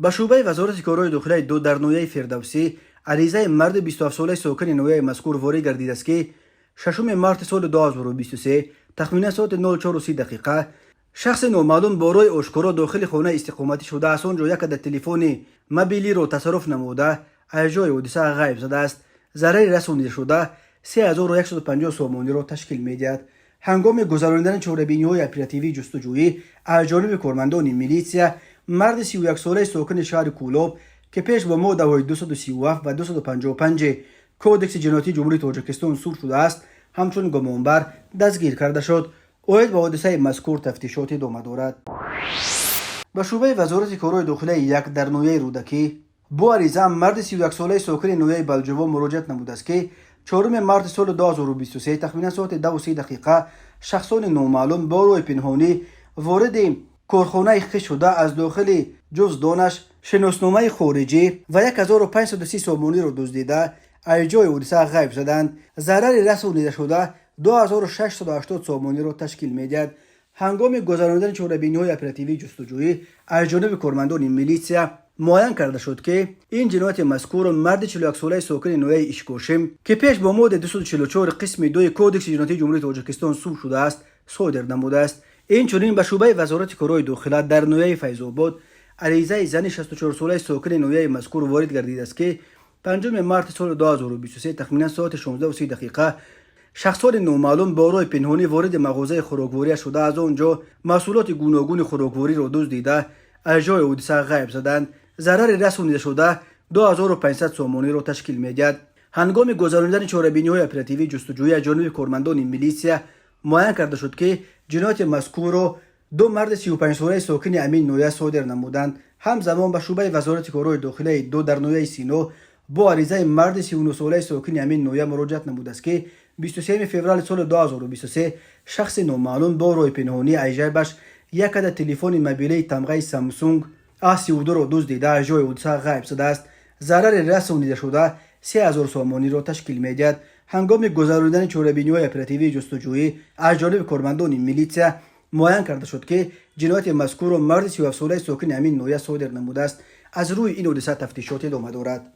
به شعبه وزارت کارهای داخلی دو در نویه فردوسی عریضه مرد 27 ساله ساکن نویه مذکور وارد گردیده است که 6 مارس سال 2023 تخمینا ساعت 04:30 دقیقه شخص نامعلوم با روی آشکارا داخل خانه استقامتی شده است. آنجا یک عدد تلفن موبیلی را تصرف نموده از جای حادثه غایب شده است. ضرری رسانیده شده 3150 سامانی را تشکیل می‌دهد. هنگام گذراندن چاره‌بینی‌های اپراتیوی جستجویی از جانب کارمندان میلیسیا، مرد 31 ساله ساکن شهر کولاب که پیش با ماده‌های 237 و 255 کودکس جنایتی جمهوری تاجیکستان سور شده است همچون گمانبر دستگیر کرده شد. اوید به حادثه مذکور تفتیشات ادامه دارد. به شعبه وزارت کارهای داخلی یک در نویه رودکی با عریضه مرد 31 ساله ساکن نویه بلجوا مراجعت نموده است که 4 مارس سال 2023 تخمینا ساعت 2:30 دقیقه شخصان نامعلوم با روی پنهانی وارد کارخانه خیش شده از داخل جزدانش شناسنامه خارجی و 1530 سامانی را دزدیده از جای حادثه غایب شدند. ضرری رسانیده شده 2680 سامانی را تشکیل می‌دهد. هنگام گذراندن چاره‌بینی‌های اپراتیوی جستجویی از جانب کارمندان میلیسیا معاین کرده شد که این جنایت مذکور مرد 41 ساله ساکن نویه اشکوشم که پیش با ماده 244 قسم 2 کودکس جنایتی جمهوری تاجیکستان سور شده است صادر نموده است. این چنین به شعبه وزارت کارهای داخلی در نویه فیض‌آباد عریضه زن 64 ساله ساکن نویه مذکور وارد گردیده است که 5 مارس سال 2023 تخمینا ساعت 16:30 دقیقه شخصان نامعلوم با روی پنهانی وارد مغازه خوراکواری شده از آنجا محصولات گوناگون خوراکواری را دزدیده از جای حادثه غایب شدند. ضرر رسانیده شده 2500 سامانی را تشکیل می‌دهد. هنگام گذراندن چاره‌بینی‌های اپراتیوی جستجویی از جانب کارمندان میلیسیا معاین کرده شد که جنایت مذکور را دو مرد 35 ساله ساکن امین نویه صادر نمودند. همزمان به شعبه وزارت کارهای داخلی دو در نویه سینو با عریضه مرد 39 ساله ساکن امین نویه مراجعت نموده است که 23 فوریه سال 2023 شخص نامعلوم با روی پنهانی از جیبش یک عدد تلفن موبیل تمغه سامسونگ A32 را دزدیده از جای حادثه غایب شده است. ضرر رسانیده شده 3000 سامانی را تشکیل می‌دهد. هنگام گذراندن چاره‌بینی‌های اپراتیوی جستجویی از جانب کارمندان میلیسیا معاین کرده شد که جنایت مذکور مرد 37 ساله ساکن امین نویه صادر نموده است. از روی این حادثه تفتیشات ادامه دارد.